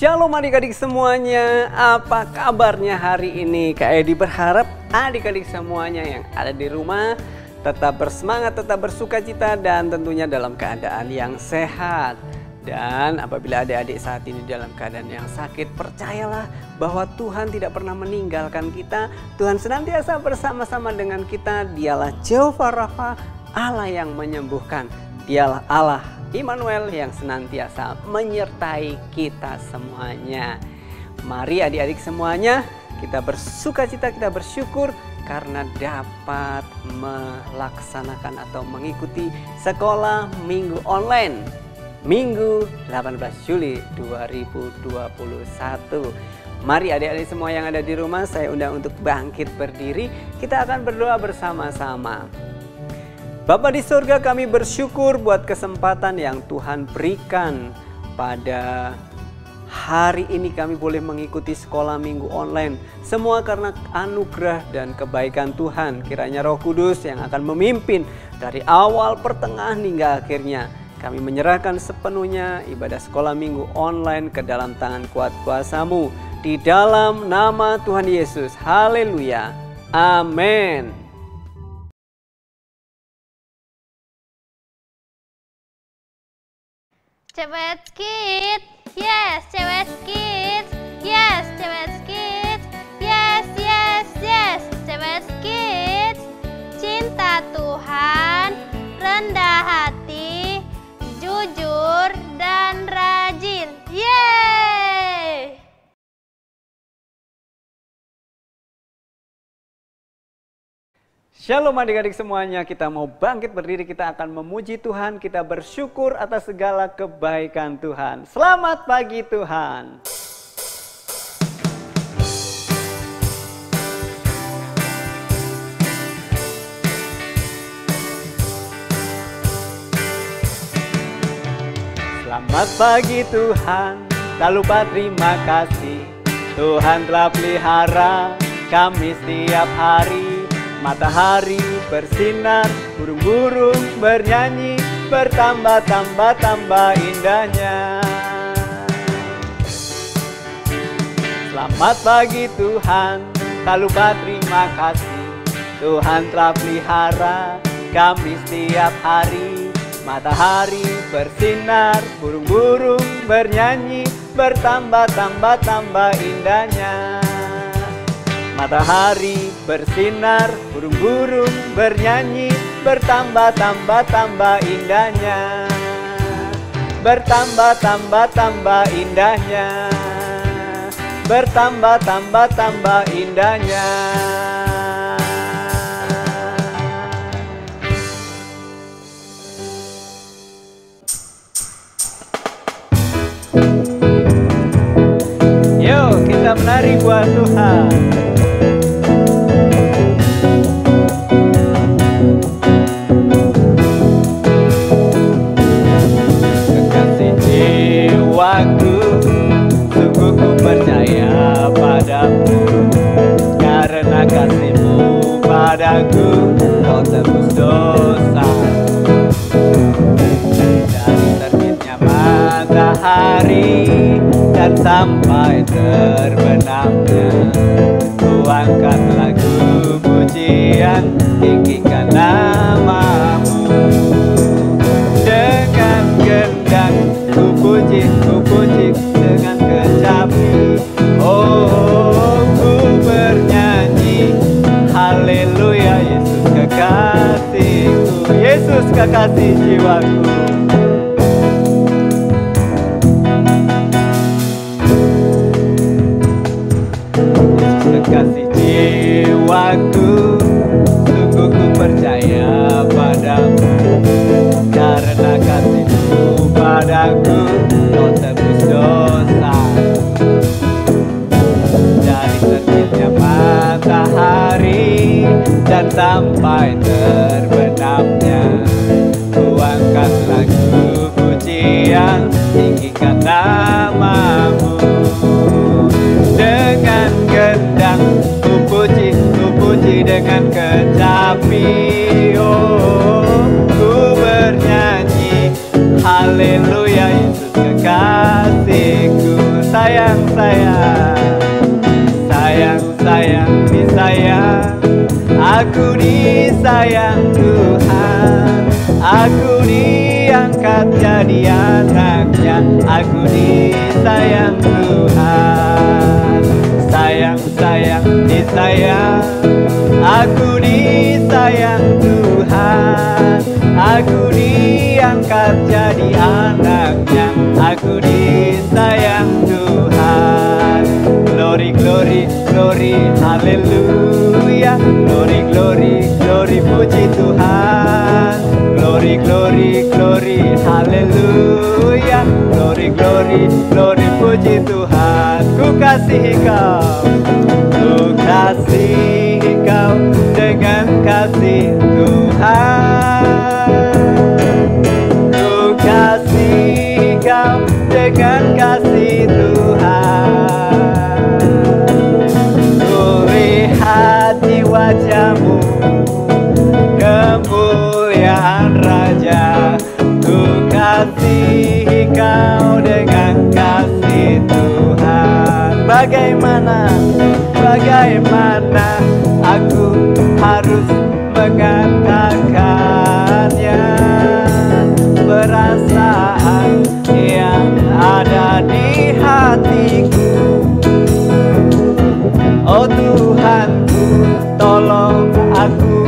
Shalom adik-adik semuanya, apa kabarnya hari ini? Kak Edi berharap adik-adik semuanya yang ada di rumah tetap bersemangat, tetap bersukacita dan tentunya dalam keadaan yang sehat. Dan apabila adik-adik saat ini dalam keadaan yang sakit, percayalah bahwa Tuhan tidak pernah meninggalkan kita. Tuhan senantiasa bersama-sama dengan kita. Dialah Jehovah Rafa, Allah yang menyembuhkan. Dialah Allah Immanuel yang senantiasa menyertai kita semuanya. Mari adik-adik semuanya kita bersukacita, kita bersyukur karena dapat melaksanakan atau mengikuti sekolah minggu online Minggu 18 Juli 2021. Mari adik-adik semua yang ada di rumah, saya undang untuk bangkit berdiri. Kita akan berdoa bersama-sama. Bapa di surga, kami bersyukur buat kesempatan yang Tuhan berikan pada hari ini kami boleh mengikuti sekolah minggu online. Semua karena anugerah dan kebaikan Tuhan. Kiranya Roh Kudus yang akan memimpin dari awal, pertengahan hingga akhirnya. Kami menyerahkan sepenuhnya ibadah sekolah minggu online ke dalam tangan kuat kuasa-Mu. Di dalam nama Tuhan Yesus. Haleluya. Amin. Cewek Kids, yes, Cewek Kids, yes, Cewek Kids, yes, yes, yes, Cewek Kids. Cinta Tuhan, rendah hati, jujur dan rajin. Yeay! Shalom adik-adik semuanya, kita mau bangkit berdiri, kita akan memuji Tuhan, kita bersyukur atas segala kebaikan Tuhan. Selamat pagi Tuhan. Selamat pagi Tuhan, tak lupa terima kasih. Tuhan telah pelihara kami setiap hari. Matahari bersinar, burung-burung bernyanyi, bertambah-tambah indahnya. Selamat pagi Tuhan, tak lupa terima kasih. Tuhan telah pelihara kami setiap hari. Matahari bersinar, burung-burung bernyanyi, bertambah-tambah indahnya. Matahari bersinar, burung-burung bernyanyi, bertambah-tambah indahnya. Bertambah-tambah indahnya. Bertambah-tambah indahnya. Yuk kita menari buat Tuhan. Jiwaku, sungguh ku percaya padamu, karena kasih-Mu padaku, Kau tebus dosa. Dari terbitnya matahari dan sampai terbenamnya, ku angkat lagu pujian, tinggikan nama-Mu. Dengan gendang ku puji dengan kecapi. Oh, ku bernyanyi haleluya, Yesus kekasihku, Yesus kekasih jiwaku. Yesus kekasih jiwaku, sungguh ku percaya padamu, karena kasih-Mu padaku, Kau tebus dosa. Dari terbitnya matahari dan sampai terbenamnya, ku angkat lagu pujian, tinggikan nama-Mu. Dengan gendang ku puji dengan kecapi. Oh, ku bernyanyi haleluya, Yesus kekasihku. Saya sayang, sayang, sayang, disayang. Aku disayang Tuhan, aku diangkat jadi anaknya. Aku disayang Tuhan, sayang, sayang, disayang. Aku disayang Tuhan, aku diangkat jadi anaknya. Aku disayang Tuhan. Glory, glory, glory, haleluya. Glory, glory, glory, puji Tuhan. Glory, glory, glory, haleluya. Glory, glory, glory, puji Tuhan. Ku kasihi kau, ku kasihi kau dengan kasih Tuhan. Ku kasihi kau dengan kasih Tuhan. Ku lihat di wajahmu kemuliaan Raja. Ku kasihi kau dengan kasih Tuhan. Bagaimana aku harus mengatakannya? Perasaan yang ada di hatiku. Oh Tuhanku, tolong aku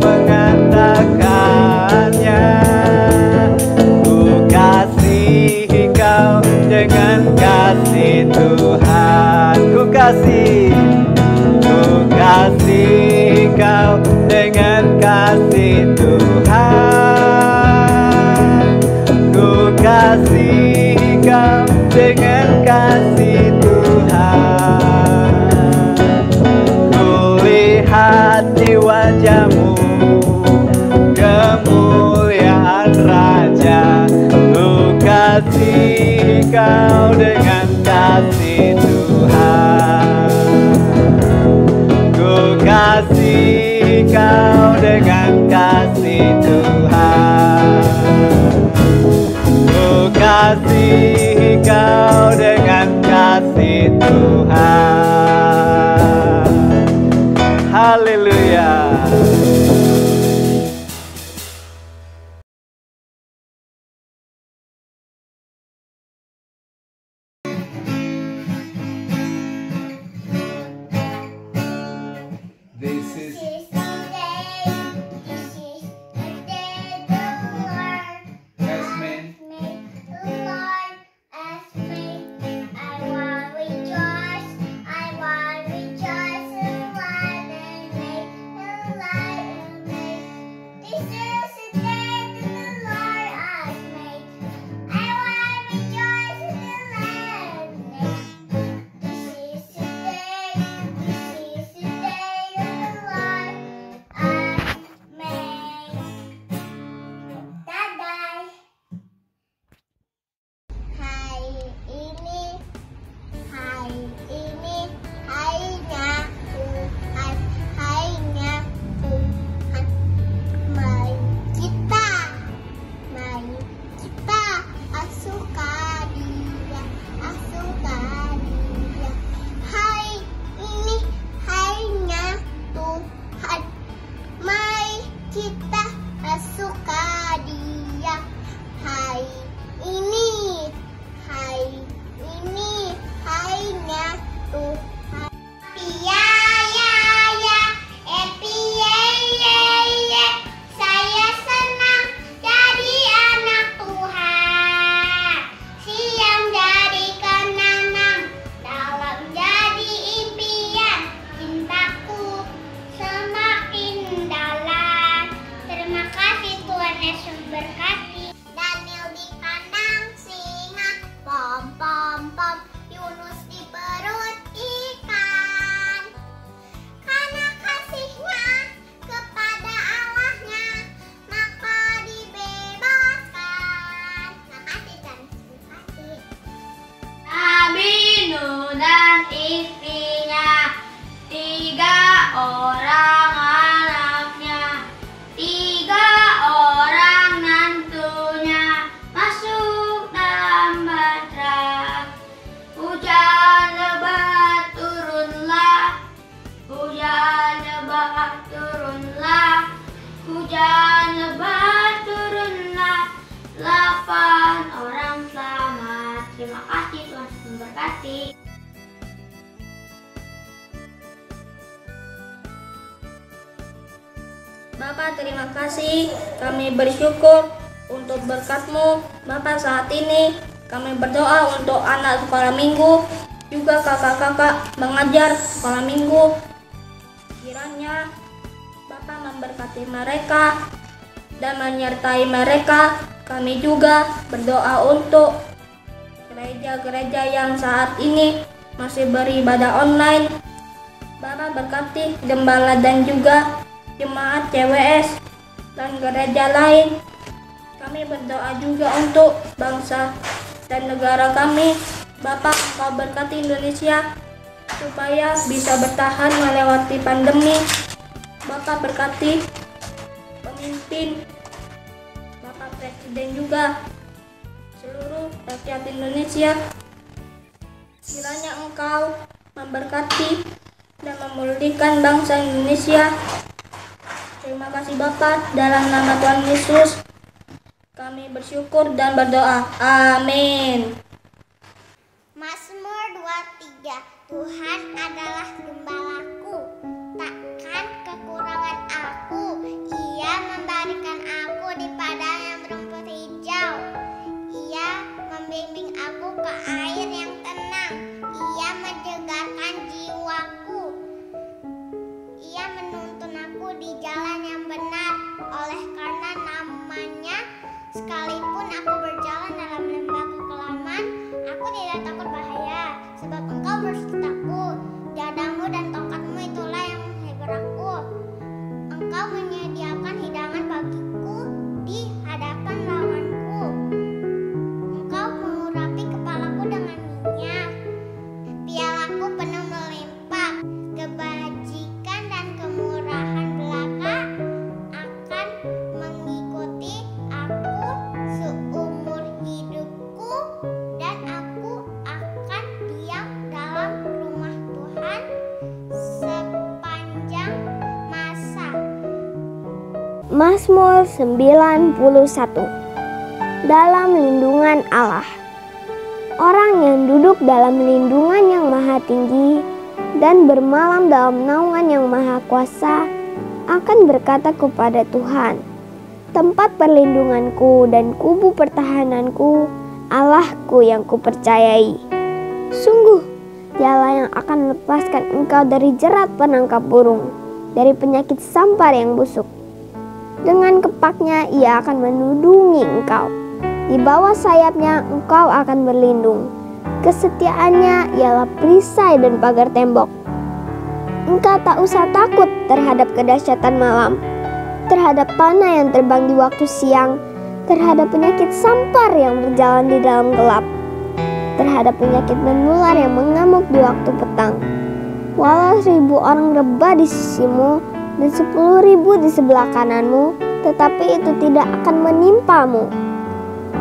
mengatakannya. Ku kasihi kau dengan kasih Tuhan. Ku kasihi kau dengan kasih Tuhan. Ku kasihi kau dengan kasih Tuhan. Ku lihat di wajahmu kemuliaan Raja. Ku kasihi kau dengan kasih Tuhan. Ku kasihi kau dengan kasih Tuhan. Ku kasihi kau dengan kasih Tuhan. Haleluya. This is the day the Lord has made. made. The Lord Bapak, terima kasih. Kami bersyukur untuk berkat-Mu. Bapak, saat ini kami berdoa untuk anak sekolah minggu, juga kakak-kakak mengajar sekolah minggu. Kiranya Bapak memberkati mereka dan menyertai mereka. Kami juga berdoa untuk gereja-gereja yang saat ini masih beribadah online. Bapak berkati gembala dan juga jemaat CWS dan gereja lain. Kami berdoa juga untuk bangsa dan negara kami. Bapak, Engkau berkati Indonesia supaya bisa bertahan melewati pandemi. Bapak berkati pemimpin, Bapak Presiden juga seluruh rakyat Indonesia. Kiranya Engkau memberkati dan memulihkan bangsa Indonesia. Terima kasih Bapak, dalam nama Tuhan Yesus kami bersyukur dan berdoa. Amin. Mazmur 23. Tuhan adalah gembalaku, takkan kekurangan aku. Ia memberikan aku di padang yang berumput hijau. Ia membimbing aku ke air yang tenang. Ia menyegarkan jiwaku. Ia menuntun aku di jalan yang benar oleh karena namanya. Sekalipun aku berjalan dalam lembah kekelaman, aku tidak takut bahaya, sebab Engkau bersertaku. Jadamu dan tongkatmu itulah yang menghibur aku. Engkau menyediakan hidangan bagiku di hadapan lawanku. Engkau mengurapi kepalaku dengan minyak. Pialaku penuh melimpah. Kebajikan dan kemurahan belaka akan mengikuti aku seumur hidupku, dan aku akan diam dalam rumah Tuhan sepanjang masa. Mazmur 91. Dalam lindungan Allah. Orang yang duduk dalam lindungan yang maha tinggi dan bermalam dalam naungan yang maha kuasa akan berkata kepada Tuhan, tempat perlindunganku dan kubu pertahananku, Allahku yang kupercayai. Sungguh, Dialah yang akan melepaskan engkau dari jerat penangkap burung, dari penyakit sampar yang busuk. Dengan kepaknya ia akan menudungi engkau. Di bawah sayapnya engkau akan berlindung. Kesetiaannya ialah perisai dan pagar tembok. Engkau tak usah takut terhadap kedahsyatan malam, terhadap panah yang terbang di waktu siang, terhadap penyakit sampar yang berjalan di dalam gelap, terhadap penyakit menular yang mengamuk di waktu petang. Walau 1000 orang rebah di sisimu dan 10.000 di sebelah kananmu, tetapi itu tidak akan menimpamu.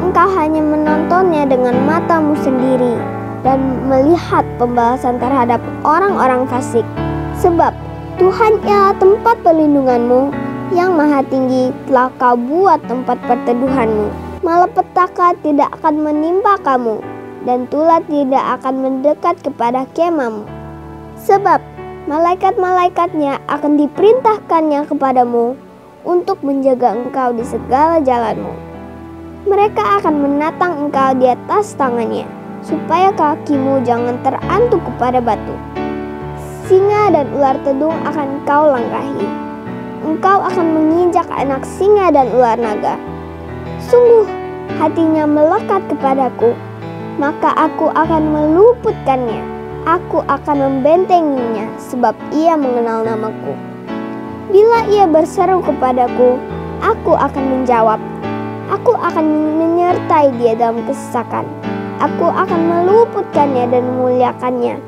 Engkau hanya menontonnya dengan matamu sendiri dan melihat pembalasan terhadap orang-orang fasik. Sebab Tuhan ialah tempat perlindunganmu, yang maha tinggi telah kau buat tempat perteduhanmu. Malapetaka tidak akan menimpa kamu, dan tulah tidak akan mendekat kepada kemahmu. Sebab malaikat-malaikatnya akan diperintahkannya kepadamu untuk menjaga engkau di segala jalanmu. Mereka akan menatang engkau di atas tangannya, supaya kakimu jangan terantuk kepada batu. Singa dan ular tedung akan kau langkahi. Engkau akan menginjak anak singa dan ular naga. Sungguh, hatinya melekat kepadaku, maka aku akan meluputkannya. Aku akan membentenginya, sebab ia mengenal namaku. Bila ia berseru kepadaku, aku akan menjawab. Aku akan menyertai dia dalam kesesakan. Aku akan meluputkannya dan memuliakannya.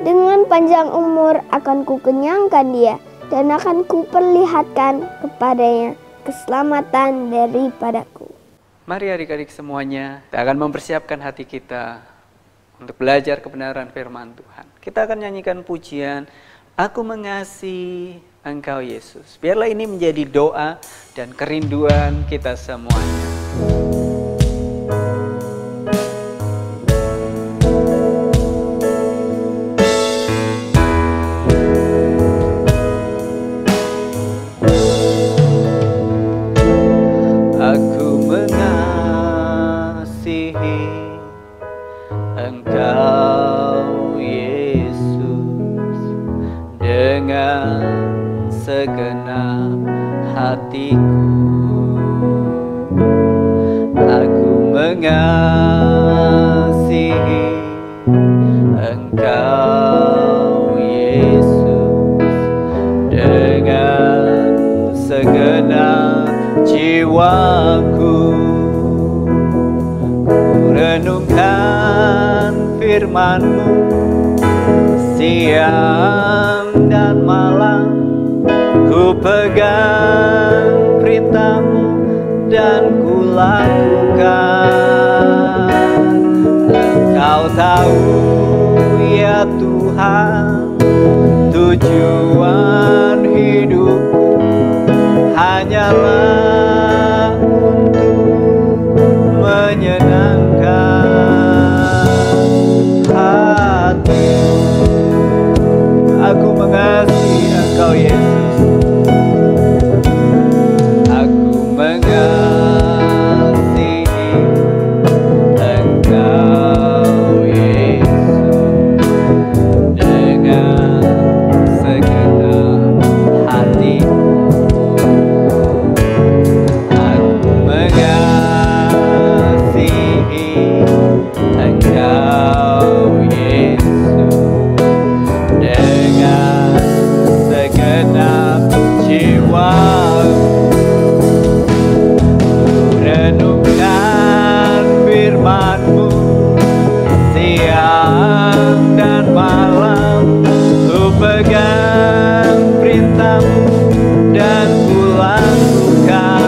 Dengan panjang umur akan kukenyangkan dia, dan akan kuperlihatkan kepadanya keselamatan daripadaku. Mari adik-adik semuanya, kita akan mempersiapkan hati kita untuk belajar kebenaran firman Tuhan. Kita akan nyanyikan pujian, Aku Mengasihi Engkau Yesus. Biarlah ini menjadi doa dan kerinduan kita semuanya. Engkau Yesus dengan segenap hatiku. Aku mengasihi Engkau Yesus dengan segenap jiwaku. Ku renungkan firman-Mu siang dan malam, ku pegang perintah-Mu dan ku lakukan. Engkau tahu ya Tuhan, tujuan hidupku hanyalah untuk menyenangkan hati-Mu. Aku mengasihi Engkau Yesus. Aku mengasihi Engkau Yesus dengan segenap hatiku. Aku mengasihi Engkau Yesus dengan segenap jiwaku. Renungkan firman-Mu siang dan malam, ku pegang perintah-Mu dan ku lakukan.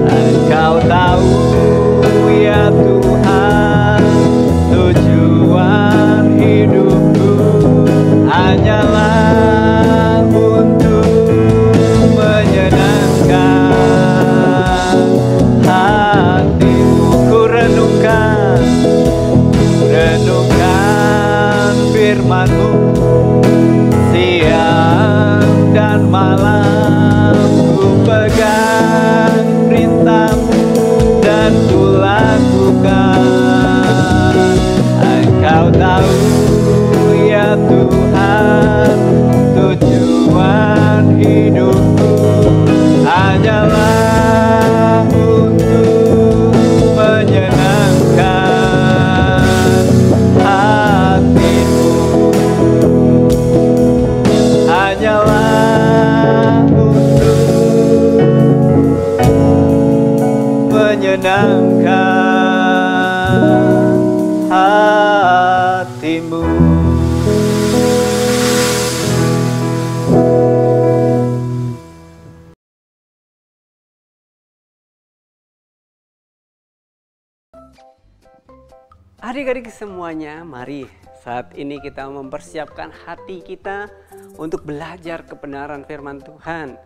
Engkau tahu ya Tuhan, tujuan hidupku hanyalah untuk menyenangkan hati-Mu. Ku renungkan firman-Mu siang dan malam, ku pegang perintah-Mu dan ku lakukan. Engkau tahu ya Tuhan, tujuan hidupku hanyalah untuk menyenangkan hati-Mu. Hanyalah untuk menyenangkan hati-Mu. Adik-adik semuanya, mari saat ini kita mempersiapkan hati kita untuk belajar kebenaran firman Tuhan.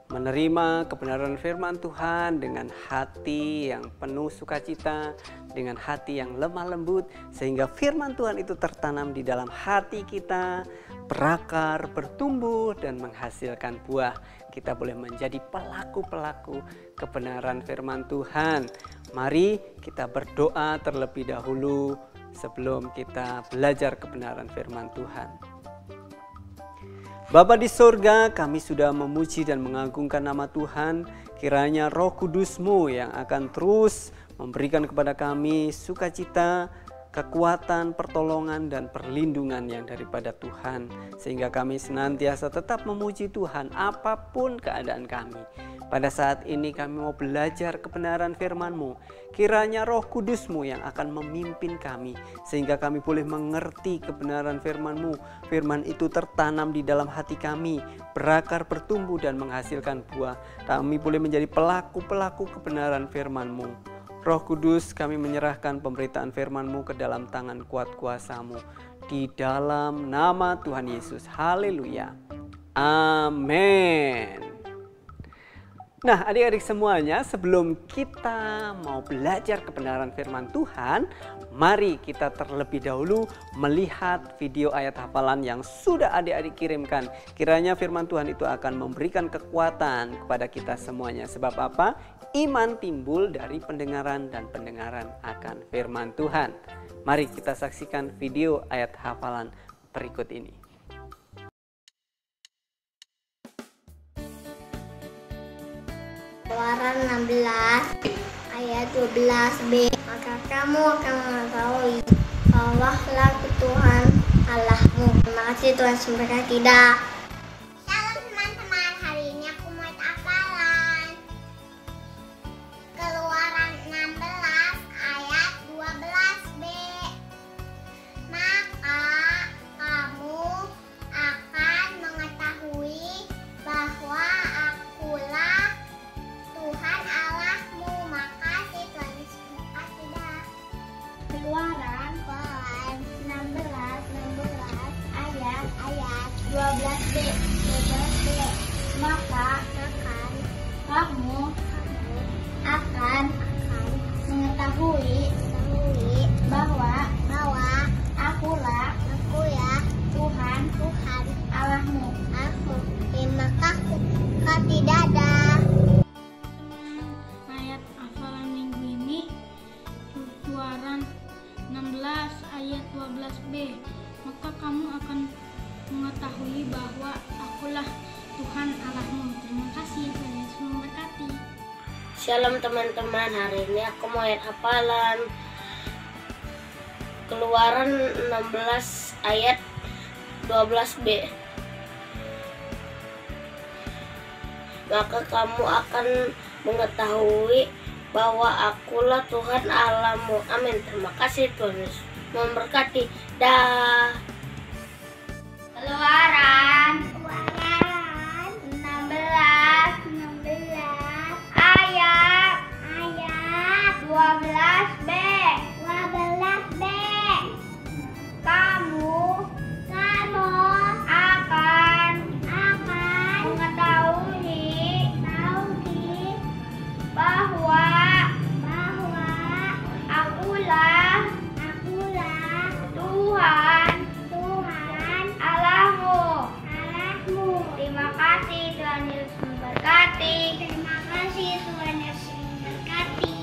Menerima kebenaran firman Tuhan dengan hati yang penuh sukacita, dengan hati yang lemah lembut, sehingga firman Tuhan itu tertanam di dalam hati kita, berakar, bertumbuh, dan menghasilkan buah. Kita boleh menjadi pelaku-pelaku kebenaran firman Tuhan. Mari kita berdoa terlebih dahulu sebelum kita belajar kebenaran firman Tuhan. Bapa di sorga, kami sudah memuji dan mengagungkan nama Tuhan. Kiranya Roh Kudus-Mu yang akan terus memberikan kepada kami sukacita, kekuatan, pertolongan, dan perlindungan yang daripada Tuhan. Sehingga kami senantiasa tetap memuji Tuhan apapun keadaan kami. Pada saat ini kami mau belajar kebenaran firman-Mu. Kiranya Roh Kudus-Mu yang akan memimpin kami, sehingga kami boleh mengerti kebenaran firman-Mu. Firman itu tertanam di dalam hati kami, berakar, bertumbuh, dan menghasilkan buah. Kami boleh menjadi pelaku-pelaku kebenaran firman-Mu. Roh Kudus, kami menyerahkan pemberitaan firman-Mu ke dalam tangan kuat kuasa-Mu. Di dalam nama Tuhan Yesus. Haleluya. Amin. Nah, adik-adik semuanya, sebelum kita mau belajar kebenaran firman Tuhan, mari kita terlebih dahulu melihat video ayat hafalan yang sudah adik-adik kirimkan. Kiranya firman Tuhan itu akan memberikan kekuatan kepada kita semuanya. Sebab apa? Iman timbul dari pendengaran dan pendengaran akan firman Tuhan. Mari kita saksikan video ayat hafalan berikut ini. Keluaran 16 ayat 12b. Maka kamu akan mengetahui Allah lah Tuhan Allahmu. Terima kasih Tuhan memberkati. Shalom teman-teman, hari ini aku mau hafalan Keluaran 16 ayat 12b. Maka kamu akan mengetahui bahwa akulah Tuhan Allahmu. Makasih Tuhan Yesus memberkati. Keluaran 16 ayat 12b. Maka kamu akan mengetahui bahwa akulah Tuhan Allahmu. Terima kasih. Dadah. Ayat hafalan minggu ini Keluaran 16 ayat 12b. Maka kamu akan mengetahui bahwa akulah Tuhan Allahmu. Terima kasih, Tuhan Yesus memberkati. Shalom teman-teman, hari ini aku mau ayat hafalan Keluaran 16 ayat 12b. Maka kamu akan mengetahui bahwa akulah Tuhan Allahmu. Amin. Terima kasih Tuhan Yesus memberkati. Dah. Keluaran 16 ayat 12b. Kamu akan mengetahui bahwa akulah Tuhan Allahmu. Terima kasih Tuhan Yesus memberkati. Terima kasih Tuhan Yesus memberkati.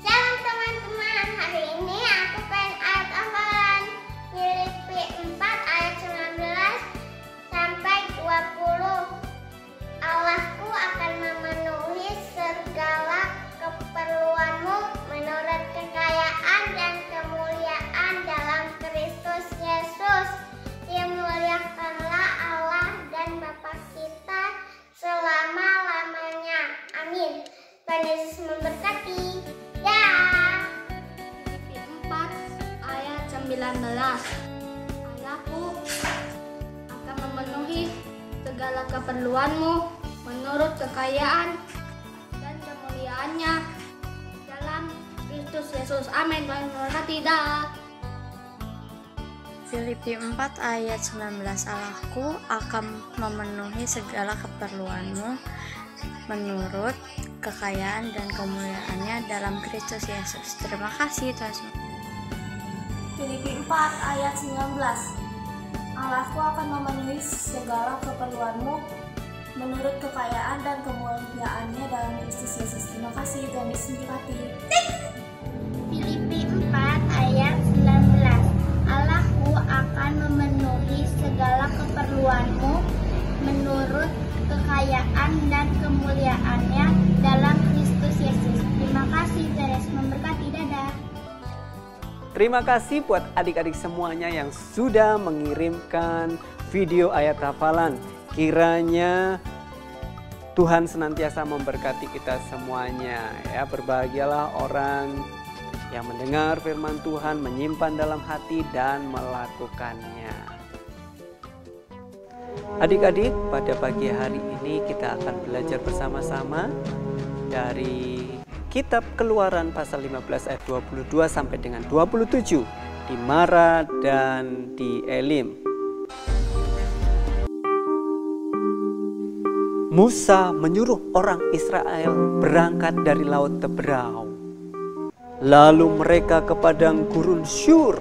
Shalom teman-teman, hari ini aku pengen ayat hafalan Filipi 4 ayat 19 sampai 20. Allahku akan memenuhi segala keperluanmu menurut kekayaan dan kemuliaan dalam Kristus Yesus. Dimuliakanlah Allah dan Bapa kita selama-lamanya. Amin. Tuhan Yesus memberkati. Dah. Filipi 4 ayat 19. Allahku akan memenuhi segala keperluanmu menurut kekayaan dan kemuliaannya dalam Kristus Yesus. Amin. Tuhan memberkati. Dah. Filipi 4 ayat 19. Allahku akan memenuhi segala keperluanmu menurut kekayaan dan kemuliaannya dalam Kristus Yesus. Terima kasih Tuhan. Filipi 4 ayat 19. Allahku akan memenuhi segala keperluanmu menurut kekayaan dan kemuliaannya dalam Kristus Yesus. Terima kasih Tuhan Yesus memberkati. Filipi 4 ayat 19. Allahku akan memenuhi segala keperluanmu menurut kekayaan dan kemuliaannya dalam Kristus Yesus. Terima kasih, Tuhan Yesus memberkati. Dadah. Terima kasih buat adik-adik semuanya yang sudah mengirimkan video ayat hafalan. Kiranya Tuhan senantiasa memberkati kita semuanya. Ya, berbahagialah orang yang mendengar firman Tuhan, menyimpan dalam hati dan melakukannya. Adik-adik, pada pagi hari ini kita akan belajar bersama-sama dari Kitab Keluaran pasal 15 ayat 22 sampai dengan 27 di Mara dan di Elim. Musa menyuruh orang Israel berangkat dari Laut Teberau. Lalu mereka ke padang gurun Syur.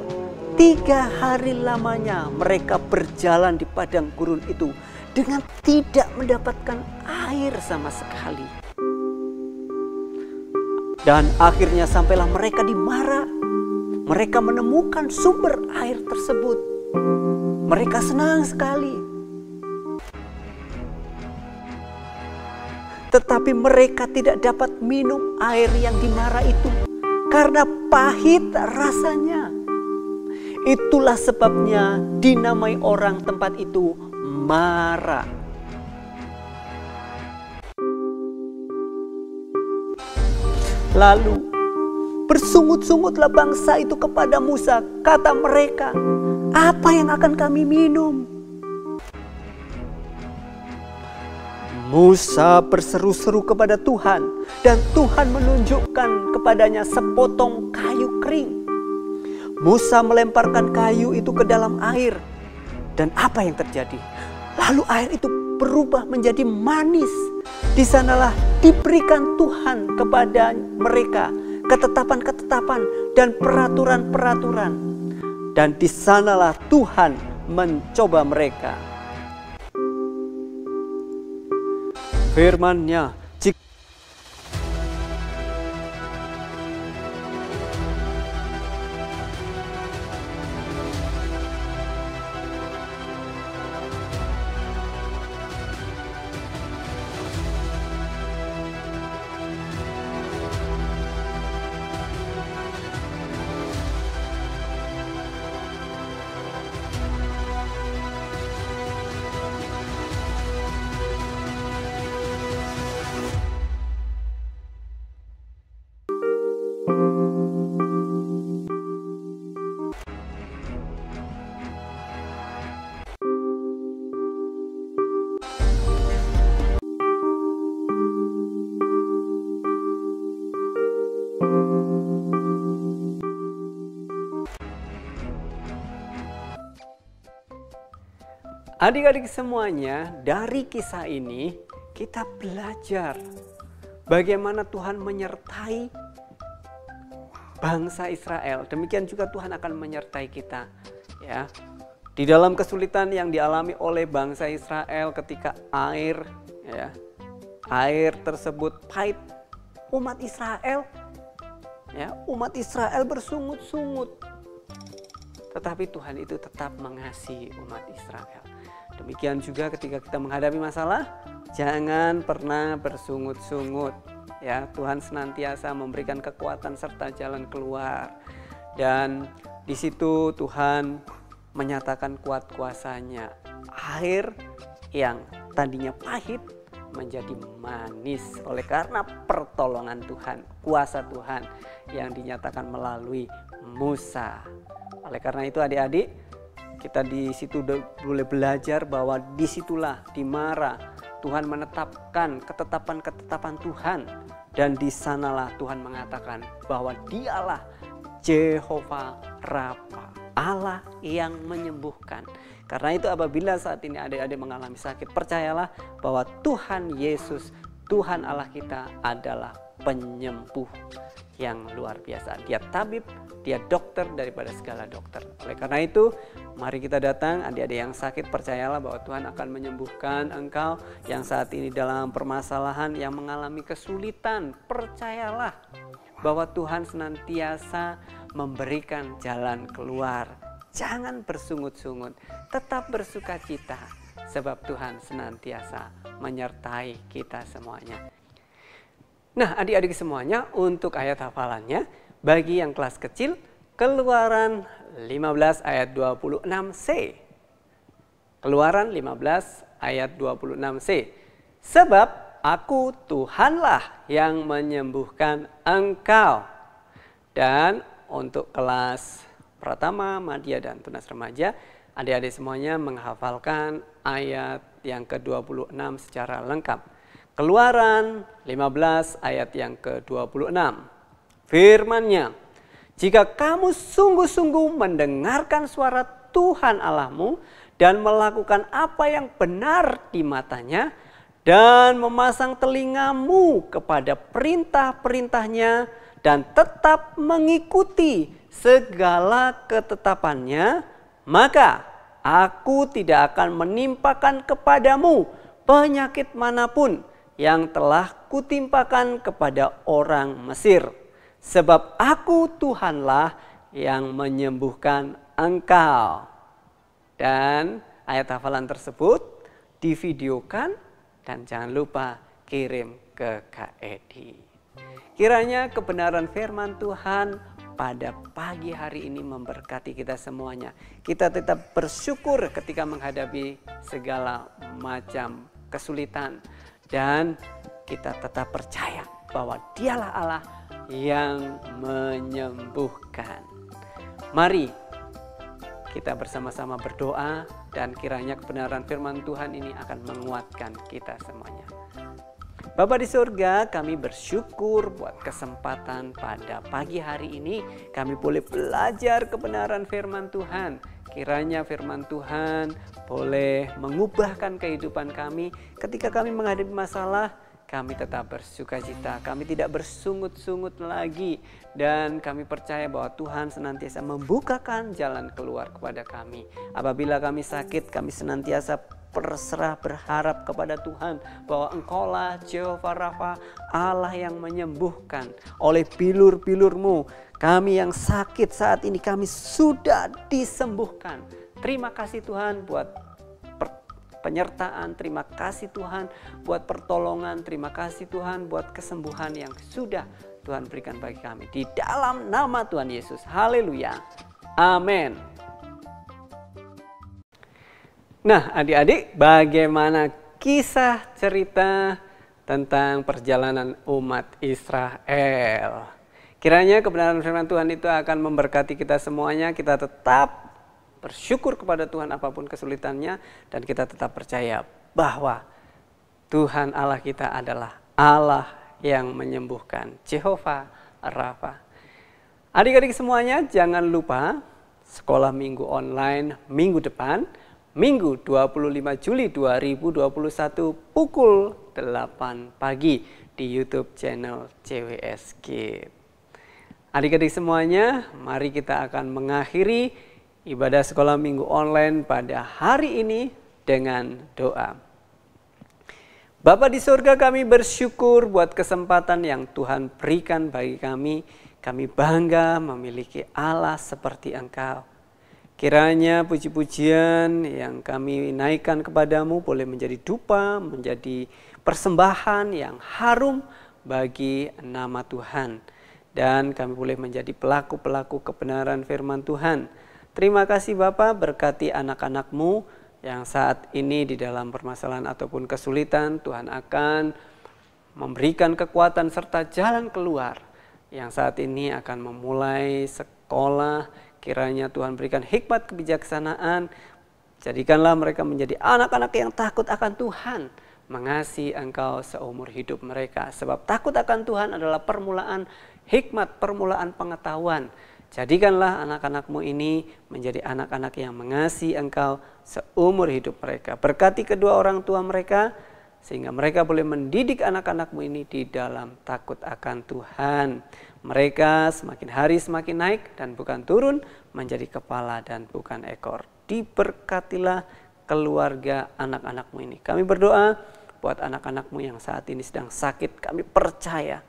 3 hari lamanya mereka berjalan di padang gurun itu dengan tidak mendapatkan air sama sekali. Dan akhirnya sampailah mereka di Mara. mereka menemukan sumber air tersebut. Mereka senang sekali. Tetapi mereka tidak dapat minum air yang di Mara itu karena pahit rasanya. Itulah sebabnya dinamai orang tempat itu Mara. Lalu bersungut-sungutlah bangsa itu kepada Musa. Kata mereka, apa yang akan kami minum? Musa berseru-seru kepada Tuhan, dan Tuhan menunjukkan kepadanya sepotong kayu kering. Musa melemparkan kayu itu ke dalam air, dan apa yang terjadi? Lalu air itu berubah menjadi manis. Di sanalah diberikan Tuhan kepada mereka ketetapan-ketetapan dan peraturan-peraturan. Dan di sanalah Tuhan mencoba mereka. Firman-Nya, adik-adik semuanya, dari kisah ini kita belajar bagaimana Tuhan menyertai bangsa Israel. Demikian juga Tuhan akan menyertai kita, ya. Di dalam kesulitan yang dialami oleh bangsa Israel ketika air tersebut pahit, umat Israel bersungut-sungut. Tetapi Tuhan itu tetap mengasihi umat Israel. Demikian juga ketika kita menghadapi masalah, jangan pernah bersungut-sungut. Ya, Tuhan senantiasa memberikan kekuatan serta jalan keluar. Dan di situ Tuhan menyatakan kuat kuasanya. Air yang tadinya pahit menjadi manis oleh karena pertolongan Tuhan, kuasa Tuhan yang dinyatakan melalui Musa. Oleh karena itu adik-adik, kita di situ boleh belajar bahwa disitulah di Mara Tuhan menetapkan ketetapan-ketetapan Tuhan, dan di sanalah Tuhan mengatakan bahwa Dialah Jehovah Rafa, Allah yang menyembuhkan. Karena itu apabila saat ini adik-adik mengalami sakit, percayalah bahwa Tuhan Yesus, Tuhan Allah kita adalah penyembuh yang luar biasa. Dia tabib, dia dokter daripada segala dokter. Oleh karena itu, mari kita datang, adik-adik yang sakit, percayalah bahwa Tuhan akan menyembuhkan engkau yang saat ini dalam permasalahan, yang mengalami kesulitan. Percayalah bahwa Tuhan senantiasa memberikan jalan keluar. Jangan bersungut-sungut, tetap bersuka cita, sebab Tuhan senantiasa menyertai kita semuanya. Nah, adik-adik semuanya, untuk ayat hafalannya, bagi yang kelas kecil, Keluaran 15 ayat 26c. Keluaran 15 ayat 26c. Sebab aku Tuhanlah yang menyembuhkan engkau. Dan untuk kelas Pratama, Madya, dan Tunas Remaja, adik-adik semuanya menghafalkan ayat yang ke-26 secara lengkap. Keluaran 15 ayat yang ke-26. Firman-Nya, jika kamu sungguh-sungguh mendengarkan suara Tuhan Allahmu dan melakukan apa yang benar di matanya dan memasang telingamu kepada perintah-perintahnya dan tetap mengikuti segala ketetapannya, maka aku tidak akan menimpakan kepadamu penyakit manapun yang telah kutimpakan kepada orang Mesir. Sebab aku Tuhanlah yang menyembuhkan engkau. Dan ayat hafalan tersebut divideokan dan jangan lupa kirim ke Kak Edi. Kiranya kebenaran firman Tuhan pada pagi hari ini memberkati kita semuanya. Kita tetap bersyukur ketika menghadapi segala macam kesulitan. Dan kita tetap percaya bahwa Dialah Allah yang menyembuhkan. Mari kita bersama-sama berdoa dan kiranya kebenaran firman Tuhan ini akan menguatkan kita semuanya. Bapa di surga, kami bersyukur buat kesempatan pada pagi hari ini kami boleh belajar kebenaran firman Tuhan. Kiranya firman Tuhan boleh mengubahkan kehidupan kami ketika kami menghadapi masalah. Kami tetap bersukacita, kami tidak bersungut-sungut lagi. Dan kami percaya bahwa Tuhan senantiasa membukakan jalan keluar kepada kami. Apabila kami sakit, kami senantiasa berserah berharap kepada Tuhan bahwa Engkaulah Jehovah Rafa, Allah yang menyembuhkan. Oleh bilur-bilur-Mu, kami yang sakit saat ini kami sudah disembuhkan. Terima kasih Tuhan buat penyertaan, terima kasih Tuhan buat pertolongan, terima kasih Tuhan buat kesembuhan yang sudah Tuhan berikan bagi kami. Di dalam nama Tuhan Yesus, haleluya, amin. Nah adik-adik, bagaimana kisah cerita tentang perjalanan umat Israel? Kiranya kebenaran firman Tuhan itu akan memberkati kita semuanya. Kita tetap bersyukur kepada Tuhan apapun kesulitannya. Dan kita tetap percaya bahwa Tuhan Allah kita adalah Allah yang menyembuhkan. Jehovah Rafa. Adik-adik semuanya jangan lupa sekolah minggu online minggu depan. Minggu 25 Juli 2021 pukul 8 pagi di YouTube channel CWS Kids. Adik-adik semuanya, mari kita akan mengakhiri ibadah sekolah minggu online pada hari ini dengan doa. Bapa di surga, kami bersyukur buat kesempatan yang Tuhan berikan bagi kami. Kami bangga memiliki Allah seperti Engkau. Kiranya puji-pujian yang kami naikkan kepadamu boleh menjadi dupa, menjadi persembahan yang harum bagi nama Tuhan. Dan kami boleh menjadi pelaku-pelaku kebenaran firman Tuhan. Terima kasih Bapa, berkati anak-anak-Mu yang saat ini di dalam permasalahan ataupun kesulitan. Tuhan akan memberikan kekuatan serta jalan keluar. Yang saat ini akan memulai sekolah. Kiranya Tuhan berikan hikmat kebijaksanaan. Jadikanlah mereka menjadi anak-anak yang takut akan Tuhan. Mengasihi Engkau seumur hidup mereka. Sebab takut akan Tuhan adalah permulaan hikmat, permulaan pengetahuan. Jadikanlah anak-anak-Mu ini menjadi anak-anak yang mengasihi Engkau seumur hidup mereka. Berkati kedua orang tua mereka. Sehingga mereka boleh mendidik anak-anak-Mu ini di dalam takut akan Tuhan. Mereka semakin hari semakin naik dan bukan turun, menjadi kepala dan bukan ekor. Diberkatilah keluarga anak-anak-Mu ini. Kami berdoa buat anak-anak-Mu yang saat ini sedang sakit. Kami percaya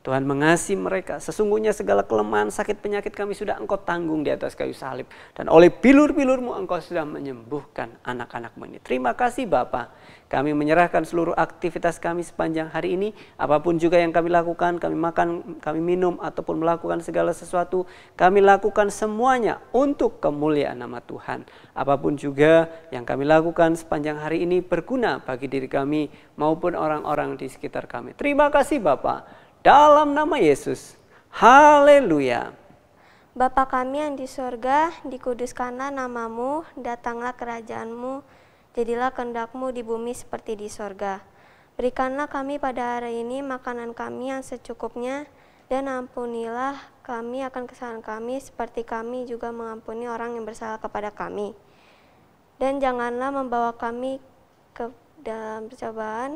Tuhan mengasihi mereka. Sesungguhnya segala kelemahan, sakit, penyakit kami sudah Engkau tanggung di atas kayu salib. Dan oleh bilur-bilur-Mu Engkau sudah menyembuhkan anak-anak-Mu ini. Terima kasih Bapa. Kami menyerahkan seluruh aktivitas kami sepanjang hari ini. Apapun juga yang kami lakukan, kami makan, kami minum, ataupun melakukan segala sesuatu. Kami lakukan semuanya untuk kemuliaan nama Tuhan. Apapun juga yang kami lakukan sepanjang hari ini berguna bagi diri kami maupun orang-orang di sekitar kami. Terima kasih Bapa. Dalam nama Yesus, haleluya. Bapa kami yang di surga, dikuduskanlah namamu, datanglah kerajaan-Mu, jadilah kehendak-Mu di bumi seperti di surga. Berikanlah kami pada hari ini makanan kami yang secukupnya, dan ampunilah kami akan kesalahan kami seperti kami juga mengampuni orang yang bersalah kepada kami. Dan janganlah membawa kami ke dalam percobaan,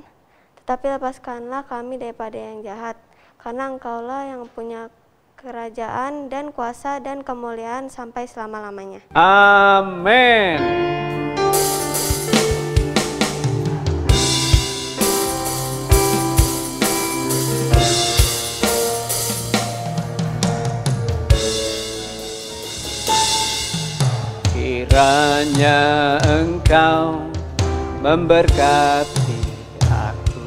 tetapi lepaskanlah kami daripada yang jahat. Karena Engkaulah yang punya kerajaan dan kuasa dan kemuliaan sampai selama-lamanya. Amin. kiranya Engkau memberkati aku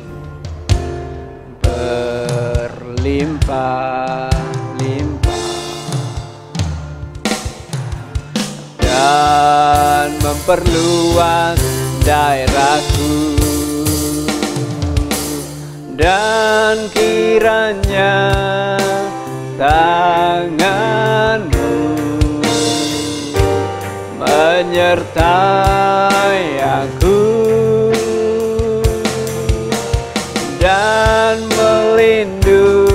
berlimpah-limpah dan memperluas daerahku, dan kiranya tangan-Mu menyertai aku dan melindungi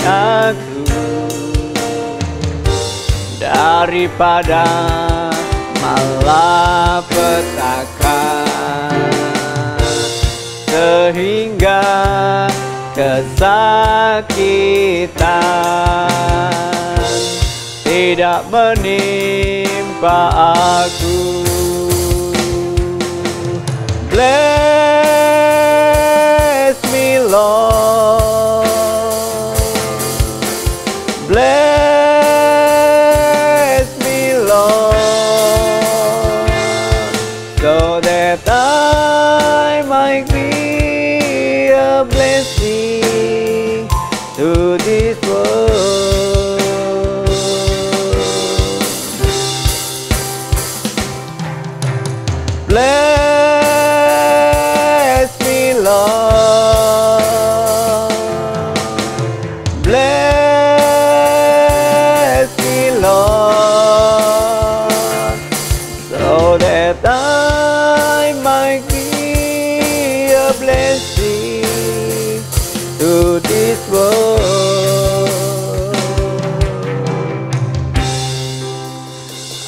aku daripada malapetaka, sehingga kesakitan tidak menimpa aku. Bless me, Lord. Bless me, Lord, so that I might be a blessing to this world. Bless me, Lord. Bless me, Lord, so that I might be a blessing to this world.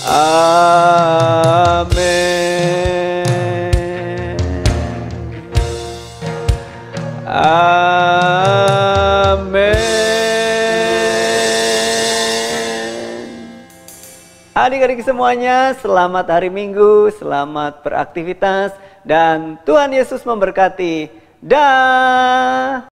Amen. Amin. Adik-adik semuanya, selamat hari Minggu, selamat beraktivitas, dan Tuhan Yesus memberkati. Dah.